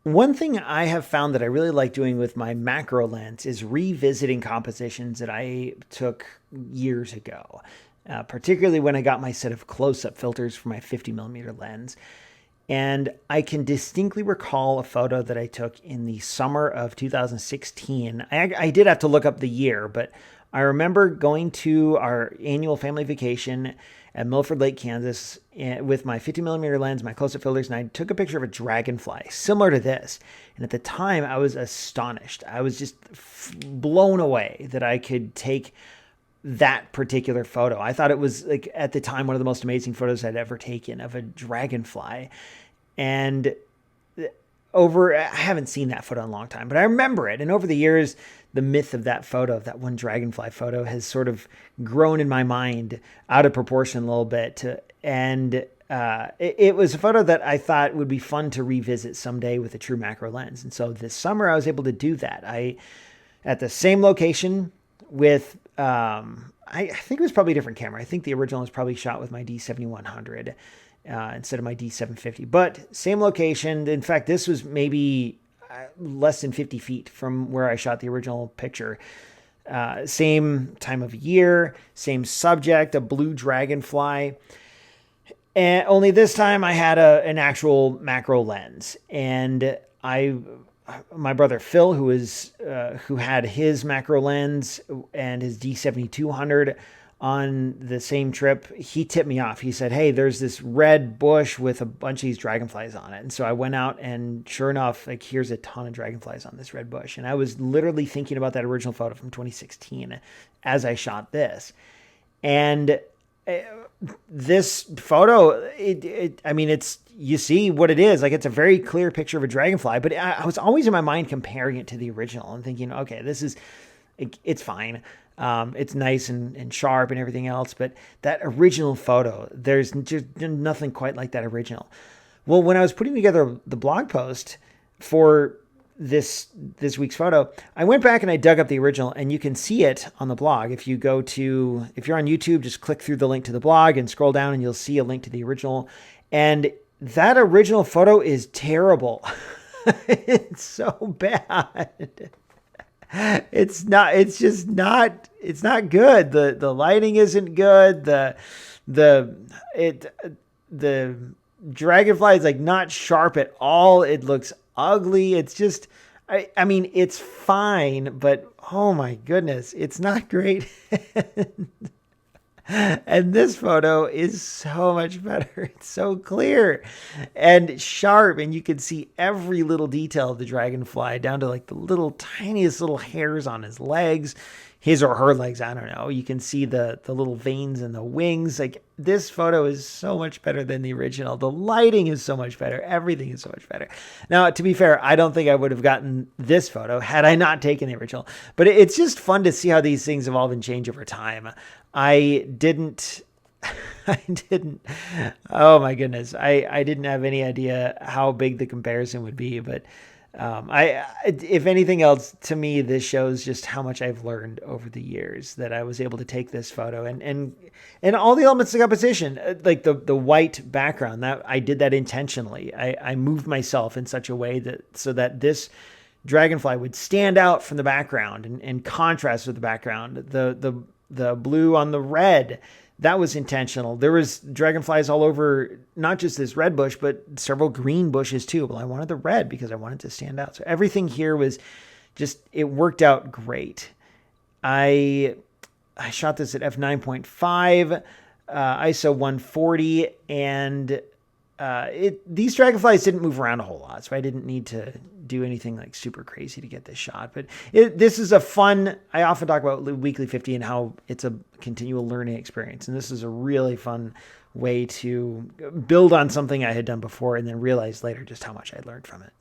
One thing I have found that I really like doing with my macro lens is revisiting compositions that I took years ago, particularly when I got my set of close up filters for my 50 millimeter lens. And I can distinctly recall a photo that I took in the summer of 2016. I did have to look up the year, but I remember going to our annual family vacation at Milford Lake, Kansas, with my 50 millimeter lens, my close up filters, and I took a picture of a dragonfly similar to this. And at the time, I was astonished. I was just blown away that I could take that particular photo. I thought it was, like, at the time, one of the most amazing photos I'd ever taken of a dragonfly. And I haven't seen that photo in a long time, but I remember it. And over the years, the myth of that photo, of that one dragonfly photo, has sort of grown in my mind out of proportion a little bit. It was a photo that I thought would be fun to revisit someday with a true macro lens. And so this summer, I was able to do that. At the same location with, I think it was probably a different camera. I think the original was probably shot with my D750 instead of my D750, but same location. In fact, this was maybe less than 50 feet from where I shot the original picture. Same time of year, same subject, a blue dragonfly. And only this time I had an actual macro lens. And my brother Phil, who had his macro lens and his D7200 on the same trip, he tipped me off. He said, "Hey, there's this red bush with a bunch of these dragonflies on it." And so I went out, and sure enough, like, here's a ton of dragonflies on this red bush. And I was literally thinking about that original photo from 2016 as I shot this. And this photo, I mean, you see what it is. Like, it's a very clear picture of a dragonfly, but I was always in my mind comparing it to the original and thinking, okay, it's fine. It's nice and sharp and everything else, but that original photo, there's just nothing quite like that original. Well, when I was putting together the blog post for this week's photo, I went back and I dug up the original, and you can see it on the blog. If you're on YouTube, just click through the link to the blog and scroll down, and you'll see a link to the original. And that original photo is terrible. It's so bad. It's not good. The lighting isn't good. The dragonfly is, like, not sharp at all. It looks ugly. It's just, I mean, it's fine, but oh my goodness, it's not great. And this photo is so much better. It's so clear and sharp, and you can see every little detail of the dragonfly, down to, like, the little tiniest little hairs on his legs, his or her legs. I don't know. You can see the little veins in the wings. Like, this photo is so much better than the original. The lighting is so much better. Everything is so much better. Now, to be fair, I don't think I would have gotten this photo had I not taken the original, but it's just fun to see how these things evolve and change over time. I didn't, oh my goodness. I didn't have any idea how big the comparison would be, but if anything else, to me, this shows just how much I've learned over the years, that I was able to take this photo and all the elements of composition, like the white background, that I did that intentionally. I moved myself in such a way so that this dragonfly would stand out from the background and contrast with the background. The blue on the red, that was intentional. There was dragonflies all over, not just this red bush, but several green bushes too. Well, I wanted the red because I wanted to stand out. So everything here was just, it worked out great. I shot this at f9.5, ISO 140, and these dragonflies didn't move around a whole lot, so I didn't need to do anything like super crazy to get this shot. But this is a fun, I often talk about Weekly 50 and how it's a continual learning experience. And this is a really fun way to build on something I had done before and then realize later just how much I learned from it.